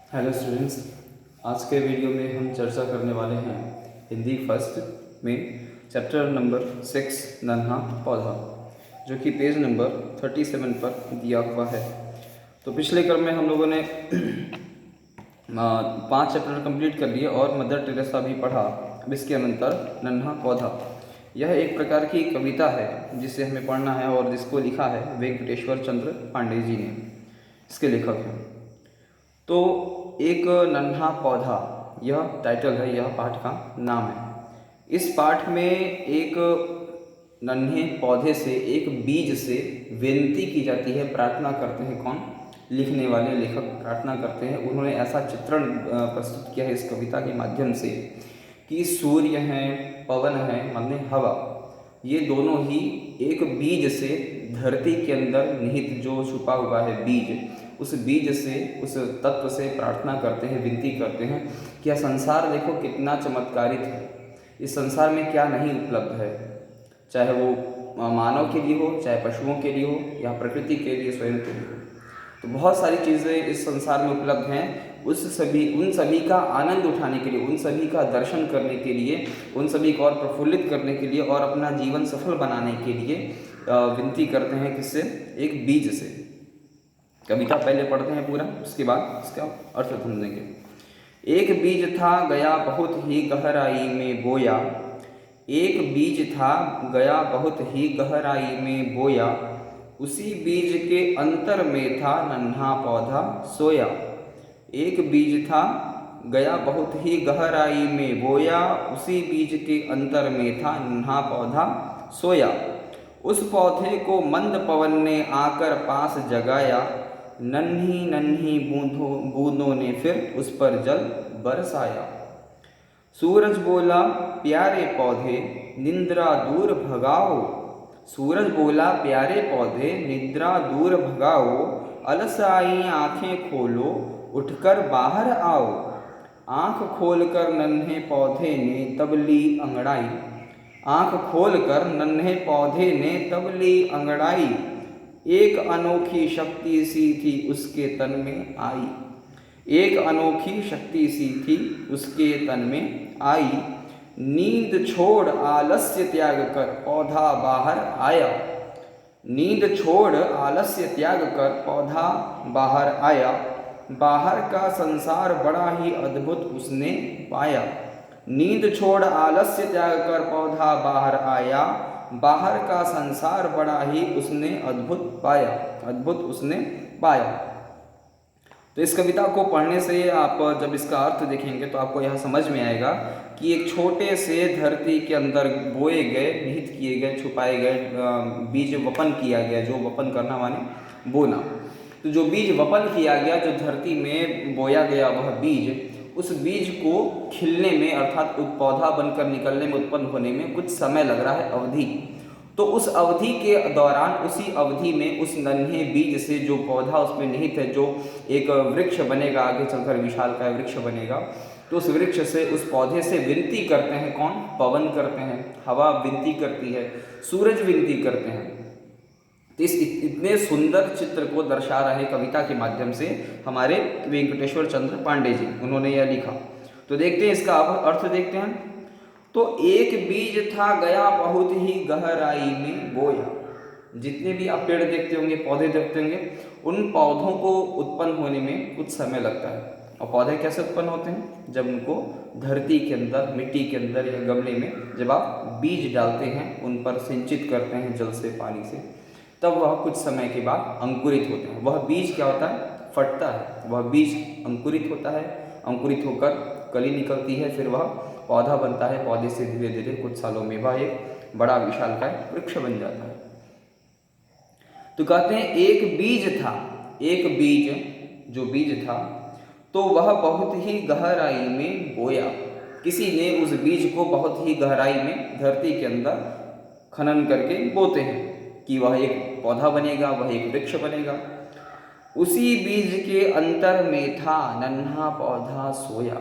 Hello students, आज के video में हम चर्चा करने वाले हैं हिंदी फर्स्ट में चैप्टर नंबर 6 नन्हा पौधा, जो कि पेज नंबर 37 पर दिया हुआ है। तो पिछले क्रम में हम लोगों ने 5 चैप्टर कंप्लीट कर लिए और मदर टेरेसा भी पढ़ा। अब इसके अंतर नन्हा पौधा, यह एक प्रकार की कविता है जिसे हमें पढ़ना है और जिसको लिखा है वेंकटेश्वर चंद्र पांडे जी ने, इसके लेखक हैं। तो एक नन्हा पौधा, यह टाइटल है, यह पाठ का नाम है। इस पाठ में एक नन्हे पौधे से, एक बीज से विनती की जाती है, प्रार्थना करते हैं। कौन? लिखने वाले लेखक प्रार्थना करते हैं। उन्होंने ऐसा चित्रण प्रस्तुत किया है इस कविता के माध्यम से कि सूर्य है, पवन है, माने हवा, ये दोनों ही एक बीज से, धरती के अंदर निहित जो छुपा हुआ है बीज, उस बीज से, उस तत्व से प्रार्थना करते हैं, विनती करते हैं कि यह संसार देखो कितना चमत्कारित है, इस संसार में क्या नहीं उपलब्ध है, चाहे वो मानव के लिए हो, चाहे पशुओं के लिए हो, या प्रकृति के लिए, स्वयं के लिए हो। तो बहुत सारी चीज़ें इस संसार में उपलब्ध हैं। उन सभी का आनंद उठाने के लिए, उन सभी का दर्शन करने के लिए, उन सभी को और प्रफुल्लित करने के लिए और अपना जीवन सफल बनाने के लिए विनती करते हैं। किससे? एक बीज से। कविता पहले पढ़ते हैं पूरा, उसके बाद इसका अर्थ समझेंगे। एक बीज था गया बहुत ही गहराई में बोया, एक बीज था गया बहुत ही गहराई में बोया, उसी बीज के अंतर में था नन्हा पौधा सोया। एक बीज था गया बहुत ही गहराई में बोया, उसी बीज के अंतर में था नन्हा पौधा सोया। उस पौधे को मंद पवन ने आकर पास जगाया, नन्ही नन्ही बूंदों ने फिर उस पर जल बरसाया। सूरज बोला प्यारे पौधे निद्रा दूर भगाओ, सूरज बोला प्यारे पौधे निद्रा दूर भगाओ, अलसाई आंखें खोलो उठकर बाहर आओ। आंख खोलकर नन्हे पौधे ने तब ली अंगड़ाई, आंख खोलकर नन्हे पौधे ने तब ली अंगड़ाई, एक अनोखी शक्ति सी थी उसके तन में आई, एक अनोखी शक्ति सी थी उसके तन में आई। नींद छोड़ आलस्य त्याग कर पौधा बाहर आया, नींद छोड़ आलस्य त्याग कर पौधा बाहर आया, बाहर का संसार बड़ा ही अद्भुत उसने पाया। नींद छोड़ आलस्य त्याग कर पौधा बाहर आया, बाहर का संसार बड़ा ही उसने अद्भुत पाया, अद्भुत उसने पाया। तो इस कविता को पढ़ने से आप जब इसका अर्थ देखेंगे तो आपको यह समझ में आएगा कि एक छोटे से धरती के अंदर बोए गए, निहित किए गए, छुपाए गए बीज वपन किया गया, जो वपन करना माने बोना। तो जो बीज वपन किया गया, जो धरती में बोया गया वह बीज, उस बीज को खिलने में अर्थात पौधा बनकर निकलने में, उत्पन्न होने में कुछ समय लग रहा है, अवधि। तो उस अवधि के दौरान, उसी अवधि में उस नन्हे बीज से जो पौधा उसमें निहित है, जो एक वृक्ष बनेगा, आगे चलकर विशालकाय वृक्ष बनेगा, तो उस वृक्ष से, उस पौधे से विनती करते हैं। कौन? पवन करते हैं, हवा विनती करती है, सूरज विनती करते हैं। तो इस इतने सुंदर चित्र को दर्शा रहे कविता के माध्यम से हमारे वेंकटेश्वर चंद्र पांडे जी, उन्होंने यह लिखा। तो देखते हैं इसका अर्थ देखते हैं। तो एक बीज था गया बहुत ही गहराई में बोया। जितने भी आप पेड़ देखते होंगे, पौधे देखते होंगे, उन पौधों को उत्पन्न होने में कुछ समय लगता है। और पौधे कैसे उत्पन्न होते हैं? जब उनको धरती के अंदर, मिट्टी के अंदर या गमले में जब आप बीज डालते हैं, उन पर सिंचित करते हैं जल से, पानी से, तब वह कुछ समय के बाद अंकुरित होते हैं। वह बीज क्या होता है? फटता है। वह बीज अंकुरित होता है, अंकुरित होकर कली निकलती है, फिर वह पौधा बनता है। पौधे से धीरे धीरे कुछ सालों में वह एक बड़ा विशालकाय वृक्ष बन जाता है। तो कहते हैं एक बीज था, एक बीज, जो बीज था, तो वह बहुत ही गहराई में बोया। किसी ने उस बीज को बहुत ही गहराई में धरती के अंदर खनन करके बोते हैं कि वह एक पौधा बनेगा, वह एक वृक्ष बनेगा। उसी बीज के अंतर में था नन्हा पौधा सोया।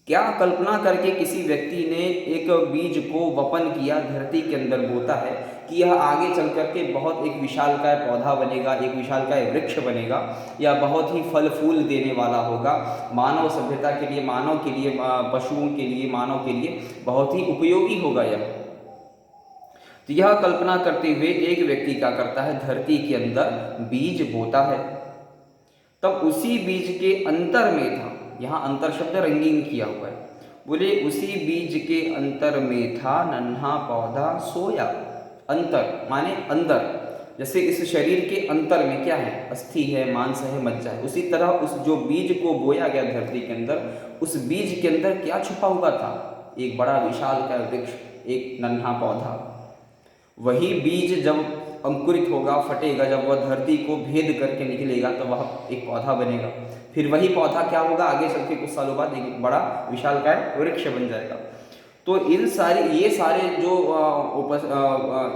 क्या कल्पना करके किसी व्यक्ति ने एक बीज को वपन किया, धरती के अंदर बोता है, कि यह आगे चल करके बहुत एक विशालकाय पौधा बनेगा, एक विशालकाय वृक्ष बनेगा, या बहुत ही फल फूल देने वाला होगा, मानव सभ्यता के लिए, मानव के लिए, पशुओं के लिए, मानव के लिए बहुत ही उपयोगी होगा यह। तो यह कल्पना करते हुए एक व्यक्ति क्या करता है, धरती के अंदर बीज बोता है। तब उसी बीज के अंतर में था, यहाँ अंतर शब्द रंगीन किया हुआ है, बोले उसी बीज के अंतर में था नन्हा पौधा सोया। अंतर माने अंदर, जैसे इस शरीर के अंतर में क्या है, अस्थि है, मांस है, मज्जा है, उसी तरह उस जो बीज को बोया गया धरती के अंदर, उस बीज के अंदर क्या छुपा हुआ था, एक बड़ा विशाल का वृक्ष, एक नन्हा पौधा। वही बीज जब अंकुरित होगा, फटेगा, जब वह धरती को भेद करके निकलेगा तो वह एक पौधा बनेगा। फिर वही पौधा क्या होगा, आगे चल के कुछ सालों बाद एक बड़ा विशालकाय वृक्ष बन जाएगा। तो ये सारे जो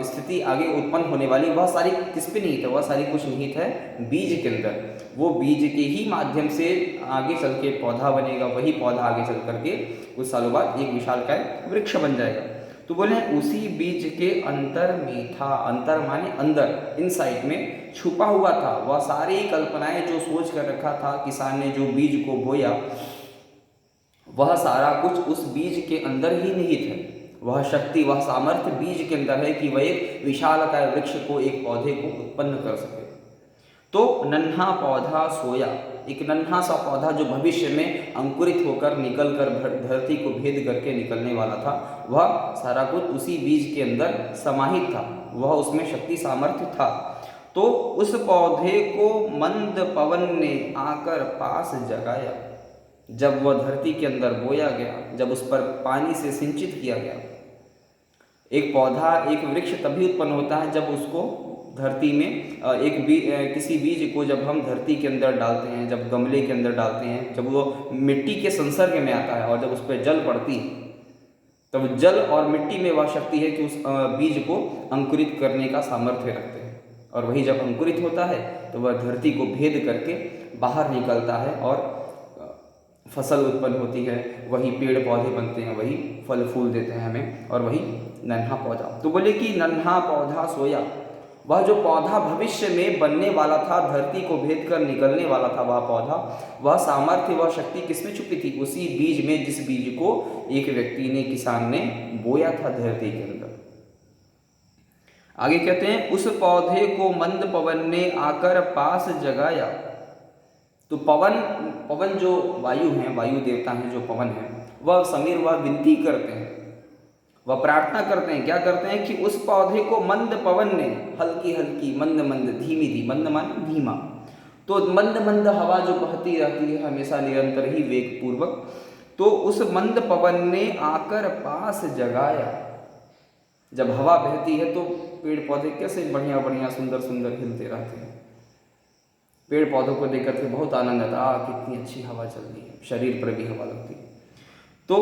स्थिति आगे उत्पन्न होने वाली, वह सारी किस पे निहित है, वह सारी कुछ निहित है बीज के अंदर। वो बीज के ही माध्यम से आगे चल के पौधा बनेगा, वही पौधा आगे चल करके कुछ सालों बाद एक विशालकाय वृक्ष बन जाएगा। तो बोले उसी बीज के अंतर में था, अंतर माने अंदर, इनसाइड में छुपा हुआ था, वह सारी कल्पनाएं जो सोच कर रखा था किसान ने, जो बीज को बोया, वह सारा कुछ उस बीज के अंदर ही निहित है। वह शक्ति, वह सामर्थ्य बीज के अंदर है कि वह एक विशालकाय वृक्ष को, एक पौधे को उत्पन्न कर सके। तो नन्हा पौधा सोया, एक नन्हा सा पौधा जो भविष्य में अंकुरित होकर निकल कर धरती को भेद करके निकलने वाला था, वह सारा कुछ उसी बीज के अंदर समाहित था, वह उसमें शक्ति सामर्थ्य था। तो उस पौधे को मंद पवन ने आकर पास जगाया। जब वह धरती के अंदर बोया गया, जब उस पर पानी से सिंचित किया गया, एक पौधा, एक वृक्ष तभी उत्पन्न होता है जब उसको धरती में किसी बीज को जब हम धरती के अंदर डालते हैं, जब गमले के अंदर डालते हैं, जब वो मिट्टी के संसर्ग में आता है और जब उस पर जल पड़ती है, तब जल और मिट्टी में वह शक्ति है कि उस बीज को अंकुरित करने का सामर्थ्य रखते हैं। और वही जब अंकुरित होता है तो वह धरती को भेद करके बाहर निकलता है और फसल उत्पन्न होती है, वही पेड़ पौधे बनते हैं, वही फल फूल देते हैं हमें, और वही नन्हा पौधा। तो बोले कि नन्हा पौधा सोया, वह जो पौधा भविष्य में बनने वाला था, धरती को भेद कर निकलने वाला था, वह पौधा, वह सामर्थ्य, वह शक्ति किसमें छुपी थी, उसी बीज में, जिस बीज को एक व्यक्ति ने, किसान ने बोया था धरती के अंदर। आगे कहते हैं उस पौधे को मंद पवन ने आकर पास जगाया। तो पवन जो वायु हैं, वायु देवता हैं, जो पवन है, वह समीर, वह विनती करते हैं, वह प्रार्थना करते हैं, क्या करते हैं कि उस पौधे को मंद पवन ने, हल्की हल्की, मंद मंद, धीमी धीमी, मंद माने धीमा, तो मंद मंद हवा जो बहती रहती है हमेशा निरंतर ही वेग पूर्वक, तो उस मंद पवन ने आकर पास जगाया। जब हवा बहती है तो पेड़ पौधे कैसे बढ़िया बढ़िया, सुंदर सुंदर हिलते रहते हैं। पेड़ पौधों को देख करके बहुत आनंद आता है, कितनी अच्छी हवा चल रही है, शरीर पर भी हवा लगती है। तो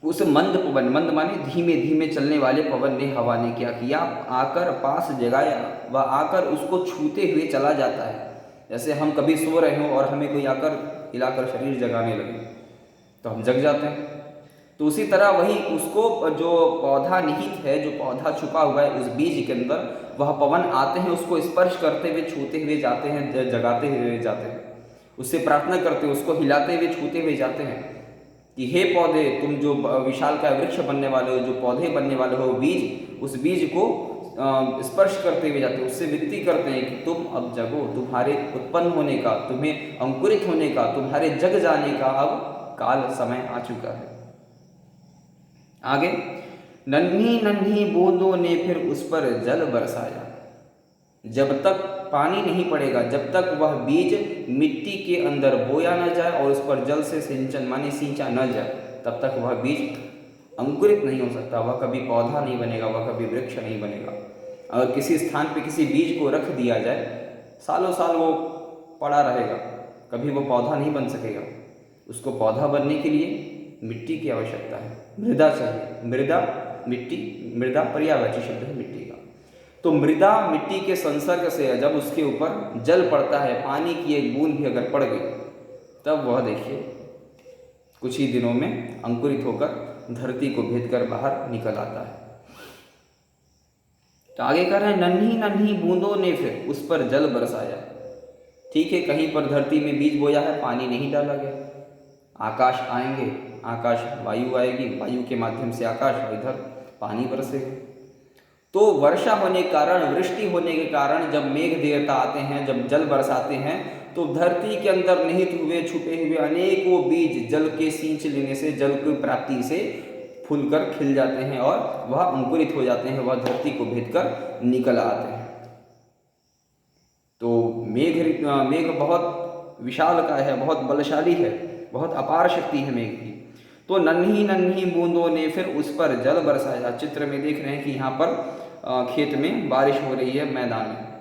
उस मंद पवन, मंद माने धीमे धीमे चलने वाले पवन ने, हवा ने क्या किया, आकर पास जगाया। वह आकर उसको छूते हुए चला जाता है। जैसे हम कभी सो रहे हों और हमें कोई आकर हिलाकर शरीर जगाने लगे तो हम जग जाते हैं। तो उसी तरह वही उसको, जो पौधा निहित है, जो पौधा छुपा हुआ है उस बीज के अंदर, वह पवन आते हैं, उसको स्पर्श करते हुए, छूते हुए जाते हैं, जगाते हुए जाते हैं, उससे प्रार्थना करते हैं, उसको हिलाते हुए, छूते हुए जाते हैं कि हे पौधे, तुम जो विशाल का वृक्ष बनने वाले हो, जो पौधे बनने वाले हो, बीज, उस बीज को स्पर्श करते हुए जाते हैं, उससे विनती करते हैं कि तुम अब जगो, तुम्हारे उत्पन्न होने का, तुम्हें अंकुरित होने का, तुम्हारे जग जाने का अब काल, समय आ चुका है। आगे, नन्ही नन्ही बूंदों ने फिर उस पर जल बरसाया। जब तक पानी नहीं पड़ेगा, जब तक वह बीज मिट्टी के अंदर बोया न जाए और उस पर जल से सिंचन माने सींचा न जाए, तब तक वह बीज अंकुरित नहीं हो सकता, वह कभी पौधा नहीं बनेगा, वह कभी वृक्ष नहीं बनेगा। अगर किसी स्थान पे किसी बीज को रख दिया जाए, सालों साल वो पड़ा रहेगा, कभी वो पौधा नहीं बन सकेगा। उसको पौधा बनने के लिए मिट्टी की आवश्यकता है, मृदा चाहिए, मृदा, मिट्टी, मृदा पर्यायवाची शब्द है मिट्टी का। तो मृदा, मिट्टी के संसर्ग से जब उसके ऊपर जल पड़ता है, पानी की एक बूंद भी अगर पड़ गई, तब वह देखिए कुछ ही दिनों में अंकुरित होकर धरती को भेद कर बाहर निकल आता है। तो आगे कह रहे हैं नन्ही नन्ही बूंदों ने फिर उस पर जल बरसाया। ठीक है, कहीं पर धरती में बीज बोया है, पानी नहीं डाला गया, आकाश आएंगे, आकाश वायु आएगी, वायु के माध्यम से आकाश इधर पानी बरसेगा। तो वर्षा होने के कारण, वृष्टि होने के कारण जब मेघ देवता आते हैं, जब जल बरसाते हैं, तो धरती के अंदर निहित हुए छुपे हुए अनेकों बीज जल के सींच लेने से, जल की प्राप्ति से फूलकर खिल जाते हैं और वह अंकुरित हो जाते हैं, वह धरती को भेदकर निकल आते हैं। तो मेघ बहुत विशाल का है, बहुत बलशाली है, बहुत अपार शक्ति है मेघ की। तो नन्ही नन्ही बूंदों ने फिर उस पर जल बरसाया। चित्र में देख रहे हैं कि यहाँ पर खेत में बारिश हो रही है, मैदान में।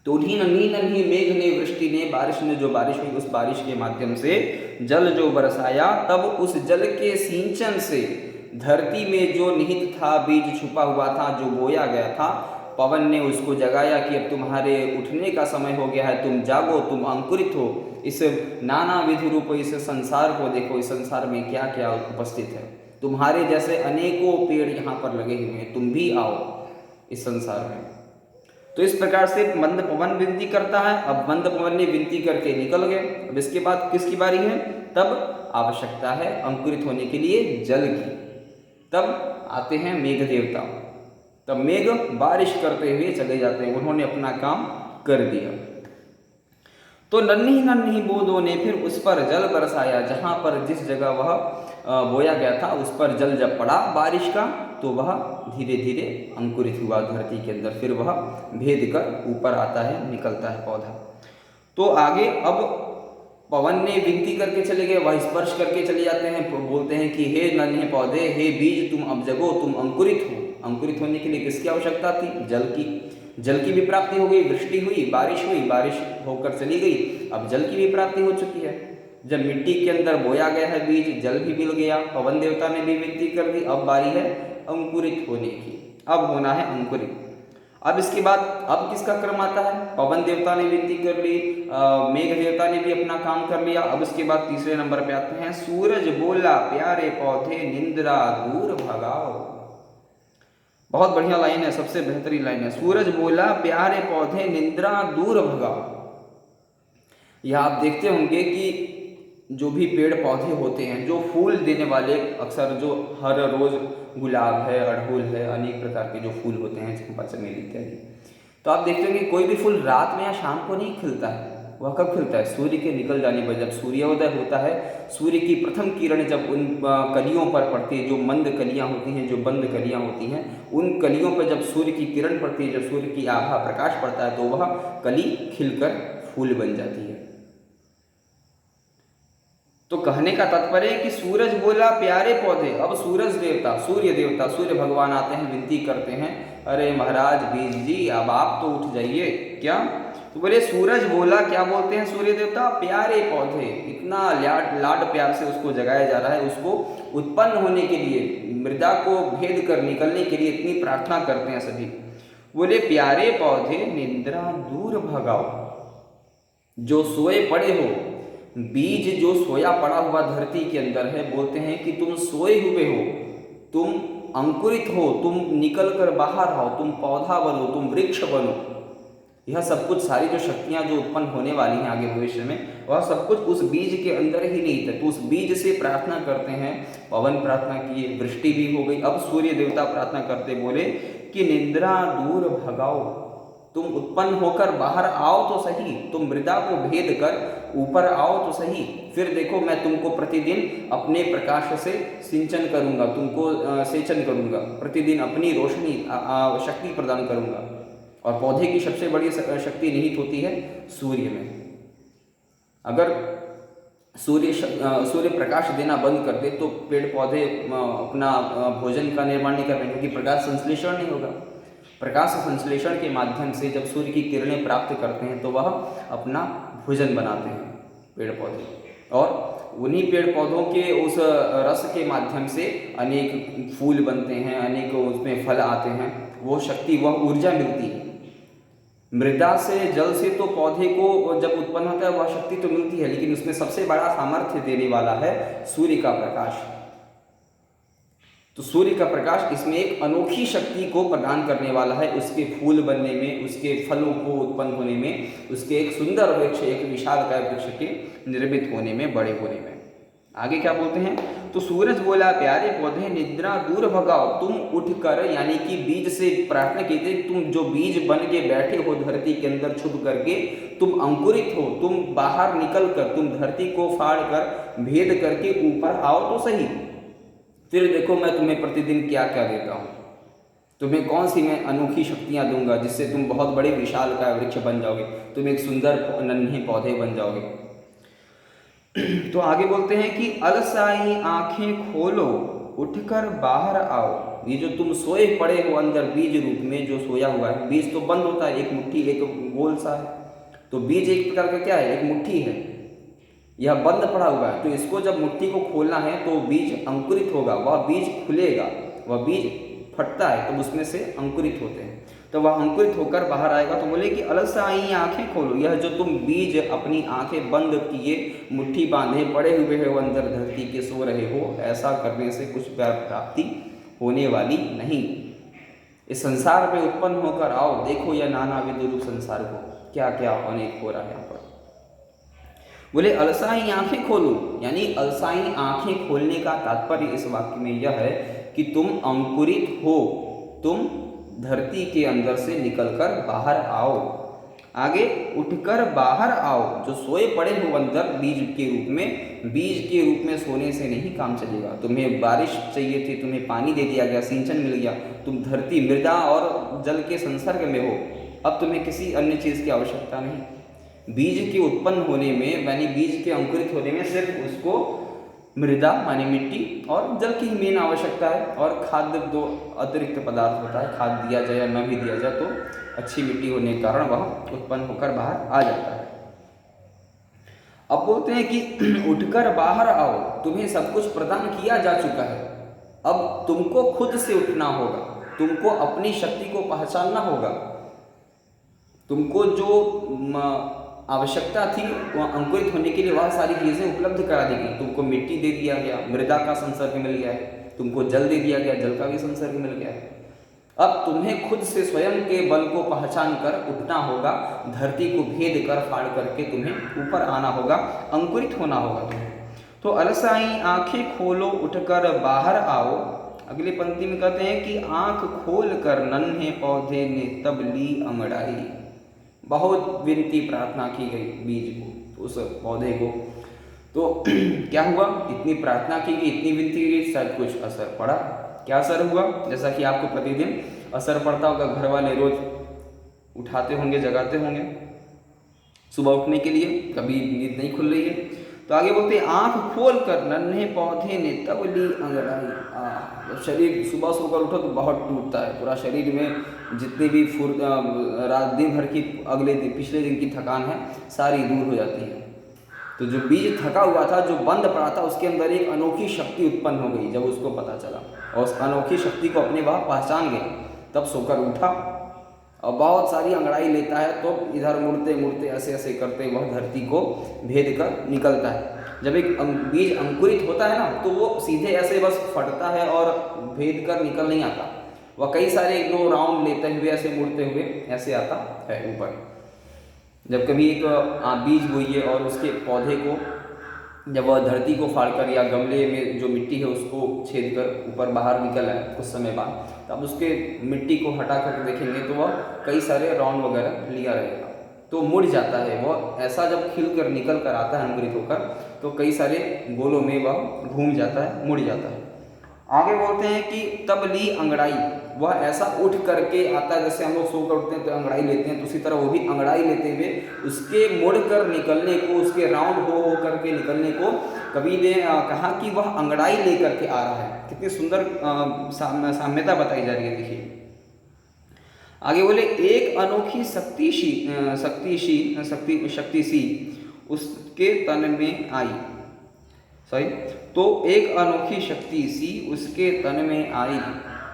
तो उन्हीं नन्ही नन्ही मेघ ने, वृष्टि ने, बारिश ने, जो बारिश हुई उस बारिश के माध्यम से जल जो बरसाया, तब उस जल के सिंचन से धरती में जो निहित था, बीज छुपा हुआ था, जो बोया गया था, पवन ने उसको जगाया कि अब तुम्हारे उठने का समय हो गया है, तुम जागो, तुम अंकुरित हो, इस नाना विधि रूप इस संसार को देखो, इस संसार में क्या क्या उपस्थित है, तुम्हारे जैसे अनेकों पेड़ यहाँ पर लगे हुए हैं, तुम भी आओ इस संसार में। तो इस प्रकार से मंद पवन विनती करता है। अब मंद पवन ने विनती करके निकल गए। अब इसके बाद किसकी बारी है? तब आवश्यकता है अंकुरित होने के लिए जल की। तब आते हैं मेघ देवता। तब मेघ बारिश करते हुए चले जाते हैं, उन्होंने अपना काम कर दिया। तो नन्ही नन्ही बूंदों ने फिर उस पर जल बरसाया। जहाँ पर जिस जगह वह बोया गया था उस पर जल जब पड़ा बारिश का, तो वह धीरे धीरे अंकुरित हुआ धरती के अंदर, फिर वह भेद कर ऊपर आता है, निकलता है पौधा। तो आगे अब पवन ने विनती करके चले गए, वह स्पर्श करके चले जाते हैं, बोलते हैं कि हे नन्हे पौधे, हे बीज, तुम अब जगो, तुम अंकुरित हो। अंकुरित होने के लिए किसकी आवश्यकता थी? जल की। जल की भी प्राप्ति हो गई, वृष्टि हुई, बारिश होकर चली गई, अब जल की भी प्राप्ति हो चुकी है। जब मिट्टी के अंदर बोया गया है बीज, जल भी मिल गया, पवन देवता ने भी विनती कर दी, अब बारी है अंकुरित होने की, अब होना है अंकुरित। अब इसके बाद अब किसका क्रम आता है? पवन देवता ने विनती कर ली, मेघ देवता ने भी अपना काम कर लिया। अब इसके बाद तीसरे नंबर पे आते हैं, सूरज बोला प्यारे पौधे निंद्रा दूर भगाओ। बहुत बढ़िया लाइन है, सबसे बेहतरीन लाइन है। सूरज बोला प्यारे पौधे निंद्रा दूर भगाओ। यह आप देखते होंगे कि जो भी पेड़ पौधे होते हैं, जो फूल देने वाले, अक्सर जो हर रोज गुलाब है, अड़हुल है, अनेक प्रकार के जो फूल होते हैं, चंपा चमेली इत्यादि, तो आप देखते होंगे कोई भी फूल रात में या शाम को नहीं खिलता है। वह कब खिलता है? सूर्य के निकल जाने पर, जब सूर्योदय होता है, सूर्य की प्रथम किरण जब उन कलियों पर पड़ती है, जो मंद कलियां होती हैं, जो बंद कलियां होती हैं, उन कलियों पर जब सूर्य की किरण पड़ती है, जब सूर्य की आभा प्रकाश पड़ता है, तो वह कली खिलकर फूल बन जाती है। तो कहने का तात्पर्य है कि सूरज बोला प्यारे पौधे। अब सूरज देवता, सूर्य देवता, सूर्य भगवान आते हैं, विनती करते हैं, अरे महाराज बीज जी, अब आप तो उठ जाइए। क्या? तो बोले सूरज बोला, क्या बोलते हैं सूर्य देवता? प्यारे पौधे। इतना लाड प्यार से उसको जगाया जा रहा है, उसको उत्पन्न होने के लिए, मृदा को भेद कर निकलने के लिए इतनी प्रार्थना करते हैं सभी। बोले प्यारे पौधे निंद्रा दूर भगाओ। जो सोए पड़े हो, बीज जो सोया पड़ा हुआ धरती के अंदर है, बोलते हैं कि तुम सोए हुए हो, तुम अंकुरित हो, तुम निकल कर बाहर आओ, तुम पौधा बनो, तुम वृक्ष बनो। यह सब कुछ, सारी जो शक्तियां जो उत्पन्न होने वाली हैं आगे भविष्य में, वह सब कुछ उस बीज के अंदर ही नहीं था। तो उस बीज से प्रार्थना करते हैं। पवन प्रार्थना किए, वृष्टि भी हो गई। अब सूर्य देवता प्रार्थना करते बोले कि निंद्रा दूर भगाओ, तुम उत्पन्न होकर बाहर आओ तो सही, तुम मृदा को भेद कर ऊपर आओ तो सही, फिर देखो मैं तुमको प्रतिदिन अपने प्रकाश से सिंचन करूंगा, तुमको सेचन करूंगा, प्रतिदिन अपनी रोशनी शक्ति प्रदान करूंगा। और पौधे की सबसे बड़ी शक्ति निहित होती है सूर्य में। अगर सूर्य प्रकाश देना बंद कर दे तो पेड़ पौधे अपना भोजन का निर्माण नहीं कर पाएंगे, क्योंकि प्रकाश संश्लेषण नहीं होगा। प्रकाश संश्लेषण के माध्यम से जब सूर्य की किरणें प्राप्त करते हैं तो वह अपना भोजन बनाते हैं पेड़ पौधे, और उन्हीं पेड़ पौधों के उस रस के माध्यम से अनेक फूल बनते हैं, अनेक उसमें फल आते हैं। वो शक्ति, वह ऊर्जा मिलती है। मृदा से, जल से तो पौधे को जब उत्पन्न होता है वह शक्ति तो मिलती है, लेकिन उसमें सबसे बड़ा सामर्थ्य देने वाला है सूर्य का प्रकाश। तो सूर्य का प्रकाश इसमें एक अनोखी शक्ति को प्रदान करने वाला है, उसके फूल बनने में, उसके फलों को उत्पन्न होने में, उसके एक सुंदर वृक्ष, एक विशालकाय वृक्ष के निर्मित होने में, बड़े होने में। आगे क्या बोलते हैं, तो सूरज बोला प्यारे पौधे निद्रा दूर भगाओ, तुम उठकर, यानी कि बीज से प्रार्थना की थी, तुम जो बीज बन के बैठे हो धरती के अंदर छुप करके, तुम अंकुरित हो, तुम बाहर निकल कर, तुम धरती को फाड़ कर भेद करके ऊपर आओ तो सही। फिर देखो मैं तुम्हें प्रतिदिन क्या क्या देता हूँ, तुम्हें कौन सी मैं अनोखी शक्तियाँ दूंगा जिससे तुम बहुत बड़े विशालकाय वृक्ष बन जाओगे, तुम एक सुंदर नन्हे पौधे बन जाओगे। तो आगे बोलते हैं कि अलसाई आंखें खोलो उठकर बाहर आओ। ये जो तुम सोए पड़े हो अंदर बीज रूप में जो सोया हुआ है, बीज तो बंद होता है, एक मुट्ठी, एक गोल सा है, तो बीज एक प्रकार का क्या है, एक मुट्ठी है, यह बंद पड़ा हुआ है। तो इसको जब मुट्ठी को खोलना है तो बीज अंकुरित होगा, वह बीज खुलेगा, वह बीज फटता है तब उसमें से अंकुरित होते हैं, तो वह अंकुरित होकर बाहर आएगा। तो बोले कि अलग से आई आंखें खोलो, यह जो तुम बीज अपनी आंखें बंद किए मुट्ठी बांधे पड़े हुए हो अंदर धरती के सो रहे हो, ऐसा करने से कुछ प्राप्ति होने वाली नहीं। इस संसार में उत्पन्न होकर आओ, देखो यह नाना विद्रूप संसार को क्या क्या अनेक हो रहा है यहाँ पर। बोले अलसाई आंखें खोलो, यानी अलसाई आंखें खोलने का तात्पर्य इस वाक्य में यह है कि तुम अंकुरित हो, तुम धरती के अंदर से निकलकर बाहर आओ। आगे उठकर बाहर आओ, जो सोए पड़े हो अंदर बीज के रूप में, बीज के रूप में सोने से नहीं काम चलेगा। तुम्हें बारिश चाहिए थी, तुम्हें पानी दे दिया गया, सिंचन मिल गया, तुम धरती मृदा और जल के संसर्ग में हो, अब तुम्हें किसी अन्य चीज़ की आवश्यकता नहीं। बीज के उत्पन्न होने में, यानी बीज के अंकुरित होने में सिर्फ उसको मृदा माने मिट्टी और जल की ही मेन आवश्यकता है, और खाद्य दो अतिरिक्त पदार्थ होता है, खाद दिया जाए या न भी दिया जाए तो अच्छी मिट्टी होने के कारण वह उत्पन्न होकर बाहर आ जाता है। अब बोलते हैं कि उठकर बाहर आओ, तुम्हें सब कुछ प्रदान किया जा चुका है, अब तुमको खुद से उठना होगा, तुमको अपनी शक्ति को पहचानना होगा, तुमको जो आवश्यकता थी वह अंकुरित होने के लिए वह सारी चीज़ें उपलब्ध करा दी गई। तुमको मिट्टी दे दिया गया, मृदा का संसर्ग मिल गया है, तुमको जल दे दिया गया, जल का भी संसर्ग मिल गया है। अब तुम्हें खुद से स्वयं के बल को पहचान कर उठना होगा, धरती को भेद कर फाड़ करके तुम्हें ऊपर आना होगा, अंकुरित होना होगा तुम्हें। तो अलसाई आंखें खोलो उठकर बाहर आओ। अगली पंक्ति में कहते हैं कि आंख खोल कर नन्हे पौधे ने तब ली अंगड़ाई। बहुत विनती प्रार्थना की गई बीज को, उस पौधे को, तो क्या हुआ, इतनी प्रार्थना की गई, इतनी विनती की गई, शायद कुछ असर पड़ा। क्या असर हुआ, जैसा कि आपको प्रतिदिन असर पड़ता होगा, घर वाले रोज उठाते होंगे, जगाते होंगे सुबह उठने के लिए, कभी नींद नहीं खुल रही है, तो आगे बोलते हैं आंख खोल कर नन्हे पौधे ने तब ली अंगड़ाई। जब शरीर सुबह सोकर उठो तो बहुत टूटता है, पूरा शरीर में जितनी भी रात दिन भर की अगले दिन पिछले दिन की थकान है सारी दूर हो जाती है। तो जो बीज थका हुआ था, जो बंद पड़ा था, उसके अंदर एक अनोखी शक्ति उत्पन्न हो गई। जब उसको पता चला और उस अनोखी शक्ति को अपने वह पहचान गए, तब सोकर उठा और बहुत सारी अंगड़ाई लेता है, तो इधर मुड़ते मुड़ते ऐसे ऐसे करते वह धरती को भेद कर निकलता है। जब एक बीज अंकुरित होता है ना, तो वो सीधे ऐसे बस फटता है और भेद कर निकल नहीं आता, वह कई सारे एक दो राउंड लेते हुए ऐसे मुड़ते हुए ऐसे आता है ऊपर। जब कभी एक बीज बोइए और उसके पौधे को जब वह धरती को फाड़कर या गमले में जो मिट्टी है उसको छेद कर ऊपर बाहर निकल आए कुछ समय बाद, तब उसके मिट्टी को हटा कर देखेंगे तो वह कई सारे राउंड वगैरह लिया रहेगा, तो मुड़ जाता है। वह ऐसा जब खिल कर निकल कर आता है अंकुरित होकर, तो कई सारे गोलों में वह घूम जाता है, मुड़ जाता है। आगे बोलते हैं कि तब ली अंगड़ाई, वह ऐसा उठ करके आता है, जैसे हम लोग सो कर उठते हैं तो अंगड़ाई लेते हैं, तो उसी तरह वो भी अंगड़ाई लेते हुए उसके मुड़ कर निकलने को, उसके राउंड हो करके निकलने को कवि ने कहा कि वह अंगड़ाई ले करके आ रहा है। कितनी सुंदर साम्यता बताई जा रही है, देखिए आगे बोले एक अनोखी शक्ति सी उसके तन में आई, सॉरी, तो एक अनोखी शक्ति सी उसके तन में आई।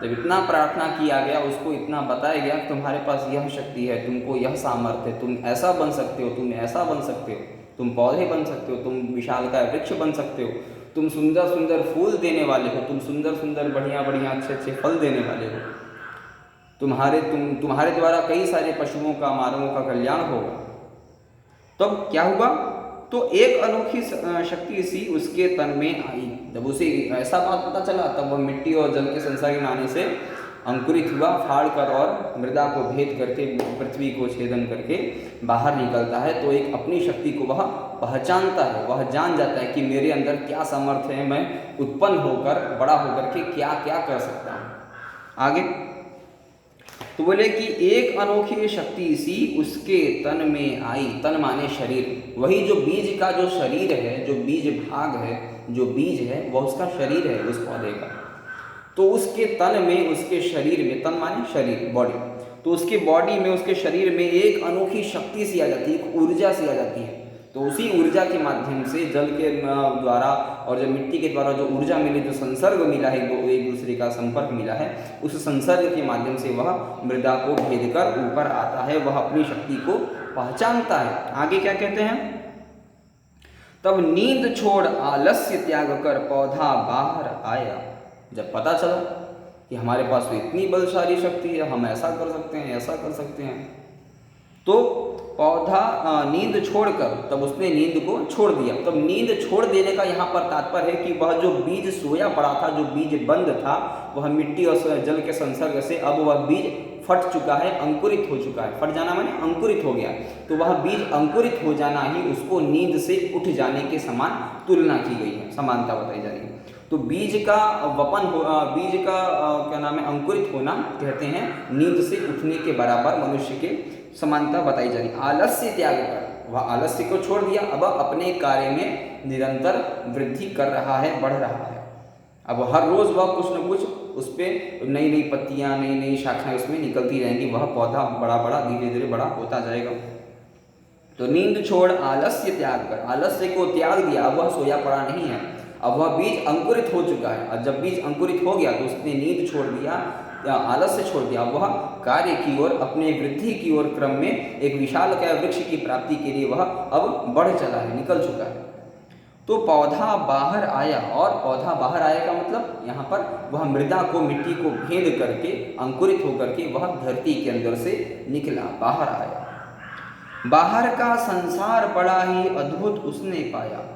जब इतना प्रार्थना किया गया, उसको इतना बताया गया, तुम्हारे पास यह शक्ति है, तुमको यह सामर्थ्य है, तुम ऐसा बन सकते हो, तुम ऐसा बन सकते हो, तुम पौधे बन सकते हो, तुम विशालकाय वृक्ष बन सकते हो, तुम सुंदर सुंदर फूल देने वाले हो, तुम सुंदर सुंदर बढ़िया बढ़िया अच्छे अच्छे फल देने वाले हो, तुम्हारे द्वारा कई सारे पशुओं का, मानवों का कल्याण होगा। तब क्या हुआ? तो एक अनोखी शक्ति सी उसके तन में आई। जब उसे ऐसा बात पता चला तब वह मिट्टी और जल के संसार के आने से अंकुरित हुआ, फाड़ कर और मृदा को भेद करके, पृथ्वी को छेदन करके बाहर निकलता है। तो एक अपनी शक्ति को वह पहचानता है, वह जान जाता है कि मेरे अंदर क्या सामर्थ्य है, मैं उत्पन्न होकर, बड़ा होकर के क्या क्या कर सकता हूँ। आगे तो बोले कि एक अनोखी शक्ति सी उसके तन में आई। तन माने शरीर, वही जो बीज का जो शरीर है, जो बीज भाग है, जो बीज है वह उसका शरीर है उस पौधे का। तो उसके तन में, उसके शरीर में, तन माने शरीर, बॉडी, तो उसके बॉडी में, उसके शरीर में एक अनोखी शक्ति सी आ जाती है, एक ऊर्जा सी आ जाती है। तो उसी ऊर्जा के माध्यम से, जल के द्वारा और जब मिट्टी के द्वारा जो ऊर्जा मिली, जो संसर्ग मिला है, वो एक दूसरे का संपर्क मिला है, उस संसर्ग के माध्यम से वह मृदा को भेद कर ऊपर आता है, वह अपनी शक्ति को पहचानता है। आगे क्या कहते हैं? तब नींद छोड़ आलस्य त्याग कर पौधा बाहर आया। जब पता चला कि हमारे पास तो इतनी बलशाली शक्ति है, हम ऐसा कर सकते हैं, ऐसा कर सकते हैं, तो पौधा नींद छोड़कर, तब उसने नींद को छोड़ दिया। तब नींद छोड़ देने का यहाँ पर तात्पर्य है कि वह जो बीज सोया पड़ा था, जो बीज बंद था, वह मिट्टी और जल के संसर्ग से अब वह बीज फट चुका है, अंकुरित हो चुका है। फट जाना माने अंकुरित हो गया। तो वह बीज अंकुरित हो जाना ही उसको नींद से उठ जाने के समान तुलना की गई है, समानता बताई जा रही है। तो बीज का वपन हो, बीज का क्या नाम है, अंकुरित होना कहते हैं नींद से उठने के बराबर मनुष्य के समानता बताई जा रही। आलस्य त्याग कर, वह आलस्य को छोड़ दिया, अब अपने कार्य में निरंतर वृद्धि कर रहा है, बढ़ रहा है। अब हर रोज वह कुछ न कुछ उस पर नई नई पत्तियां, नई नई शाखाएं उसमें निकलती रहेंगी, वह पौधा बड़ा बड़ा धीरे धीरे बड़ा होता जाएगा। तो नींद छोड़ आलस्य त्याग कर, आलस्य को त्याग दिया, अब वह सोया पड़ा नहीं है, अब वह बीज अंकुरित हो चुका है। और जब बीज अंकुरित हो गया तो उसने नींद छोड़ दिया, आलस्य छोड़ दिया, वह कार्य की ओर, अपने वृद्धि की ओर क्रम में एक विशालकाय वृक्ष की प्राप्ति के लिए वह अब बढ़ चला है, निकल चुका है। तो पौधा बाहर आया, और पौधा बाहर आया का मतलब यहाँ पर वह मृदा को, मिट्टी को भेद करके, अंकुरित होकर के वह धरती के अंदर से निकला, बाहर आया। बाहर का संसार बड़ा ही अद्भुत उसने पाया।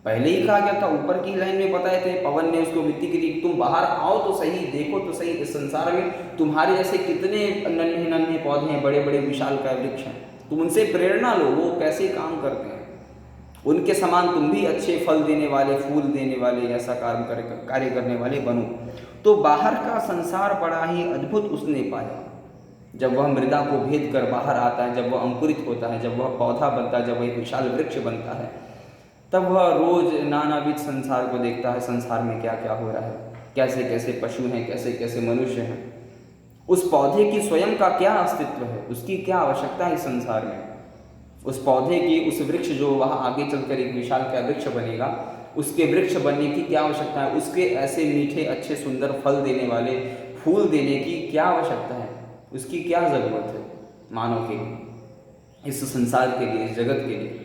पहले ही कहा गया था, ऊपर की लाइन में बताए थे, पवन ने उसको विनती की थी, तुम बाहर आओ तो सही, देखो तो सही, इस संसार में तुम्हारे जैसे कितने नन्हे नन्हे पौधे हैं, बड़े बड़े विशालकाय वृक्ष हैं, तुम उनसे प्रेरणा लो, वो कैसे काम करते हैं, उनके समान तुम भी अच्छे फल देने वाले, फूल देने वाले, ऐसा कार्य करने वाले बनो। तो बाहर का संसार बड़ा ही अद्भुत उसने पाया। जब वह मृदा को भेद कर बाहर आता है, जब वह अंकुरित होता है, जब वह पौधा बनता है, जब वह एक विशाल वृक्ष बनता है, तब वह रोज नानाविध संसार को देखता है, संसार में क्या क्या हो रहा है, कैसे कैसे पशु हैं, कैसे कैसे मनुष्य हैं, उस पौधे की स्वयं का क्या अस्तित्व है, उसकी क्या आवश्यकता है इस संसार में, उस पौधे की, उस वृक्ष जो वह आगे चलकर एक विशाल का वृक्ष बनेगा, उसके वृक्ष बनने की क्या आवश्यकता है, उसके ऐसे मीठे अच्छे सुंदर फल देने वाले, फूल देने की क्या आवश्यकता है, उसकी क्या ज़रूरत है मानव के लिए, इस संसार के लिए, इस जगत के लिए।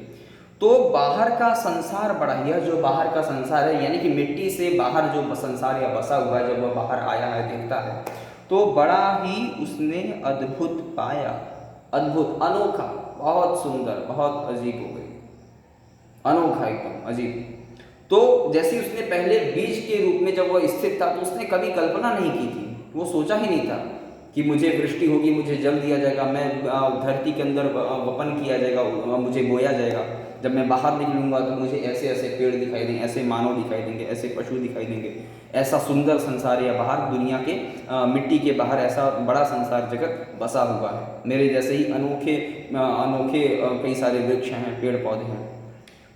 तो बाहर का संसार बड़ा, यह जो बाहर का संसार है, यानी कि मिट्टी से बाहर जो संसार या बसा हुआ है, जब वह बाहर आया है, देखता है, तो बड़ा ही उसने अद्भुत पाया। अद्भुत, अनोखा, बहुत सुंदर, बहुत अजीब हो गई, अनोखा, एकदम अजीब। तो जैसे उसने पहले बीज के रूप में जब वह स्थित था, तो उसने कभी कल्पना नहीं की थी, वो सोचा ही नहीं था कि मुझे वृष्टि होगी, मुझे जल दिया जाएगा, मैं धरती के अंदर वपन किया जाएगा, मुझे बोया जाएगा, जब मैं बाहर निकलूंगा तो मुझे ऐसे ऐसे पेड़ दिखाई देंगे, ऐसे मानव दिखाई देंगे, ऐसे पशु दिखाई देंगे, ऐसा सुंदर संसार या बाहर दुनिया के मिट्टी के बाहर ऐसा बड़ा संसार जगत बसा हुआ है, मेरे जैसे ही अनोखे अनोखे कई सारे वृक्ष हैं, पेड़ पौधे हैं।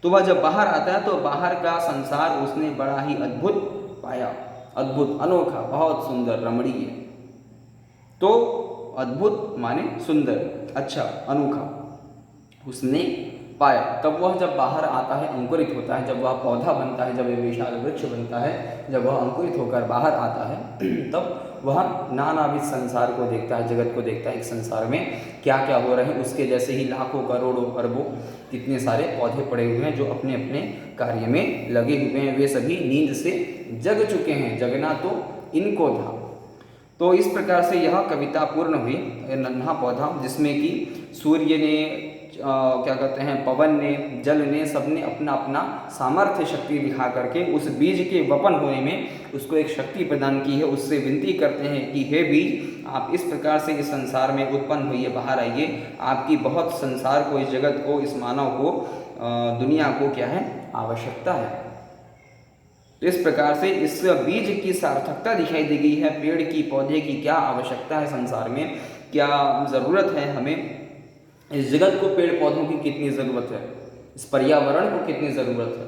तो वह जब बाहर आता है तो बाहर का संसार उसने बड़ा ही अद्भुत पाया। अद्भुत, अनोखा, बहुत सुंदर, रमणीय। तो अद्भुत माने सुंदर, अच्छा, अनोखा उसने पाया। तब वह जब बाहर आता है, अंकुरित होता है, जब वह पौधा बनता है, जब वह विशाल वृक्ष बनता है, जब वह अंकुरित होकर बाहर आता है, तब वह नानाविध संसार को देखता है, जगत को देखता है। एक संसार में क्या क्या हो रहे हैं, उसके जैसे ही लाखों करोड़ों अरबों कितने सारे पौधे पड़े हुए हैं जो अपने अपने कार्य में लगे हुए हैं। वे सभी नींद से जग चुके हैं, जगना तो इनको था। तो इस प्रकार से यह कविता पूर्ण हुई, नन्हा पौधा, जिसमें कि सूर्य ने क्या कहते हैं, पवन ने, जल ने, सबने अपना अपना सामर्थ्य शक्ति दिखा करके उस बीज के वपन होने में उसको एक शक्ति प्रदान की है। उससे विनती करते हैं कि हे बीज, आप इस प्रकार से इस संसार में उत्पन्न होइए, बाहर आइए। आपकी बहुत संसार को, इस जगत को, इस मानव को, दुनिया को क्या है, आवश्यकता है। तो इस प्रकार से इस बीज की सार्थकता दिखाई दी गई है। पेड़ की, पौधे की क्या आवश्यकता है संसार में, क्या ज़रूरत है हमें, इस जगत को पेड़ पौधों की कितनी ज़रूरत है, इस पर्यावरण को कितनी ज़रूरत है।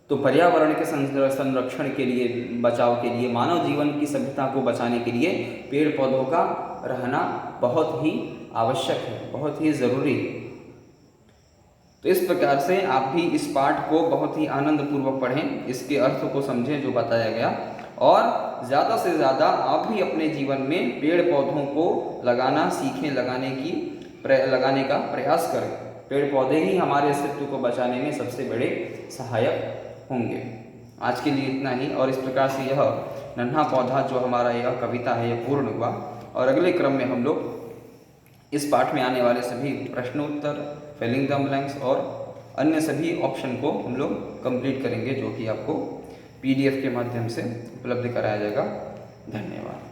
तो पर्यावरण के संरक्षण के लिए, बचाव के लिए, मानव जीवन की सभ्यता को बचाने के लिए पेड़ पौधों का रहना बहुत ही आवश्यक है, बहुत ही ज़रूरी है। तो इस प्रकार से आप भी इस पाठ को बहुत ही आनंदपूर्वक पढ़ें, इसके अर्थ को समझें जो बताया गया, और ज़्यादा से ज़्यादा आप भी अपने जीवन में पेड़ पौधों को लगाना सीखें, लगाने का प्रयास करें। पेड़ पौधे ही हमारे अस्तित्व को बचाने में सबसे बड़े सहायक होंगे। आज के लिए इतना ही। और इस प्रकार से यह नन्हा पौधा जो हमारा यह कविता है, यह पूर्ण हुआ। और अगले क्रम में हम लोग इस पाठ में आने वाले सभी प्रश्नोत्तर, फिलिंग द ब्लैंक्स और अन्य सभी ऑप्शन को हम लोग कंप्लीट करेंगे, जो कि आपको PDF के माध्यम से उपलब्ध कराया जाएगा। धन्यवाद।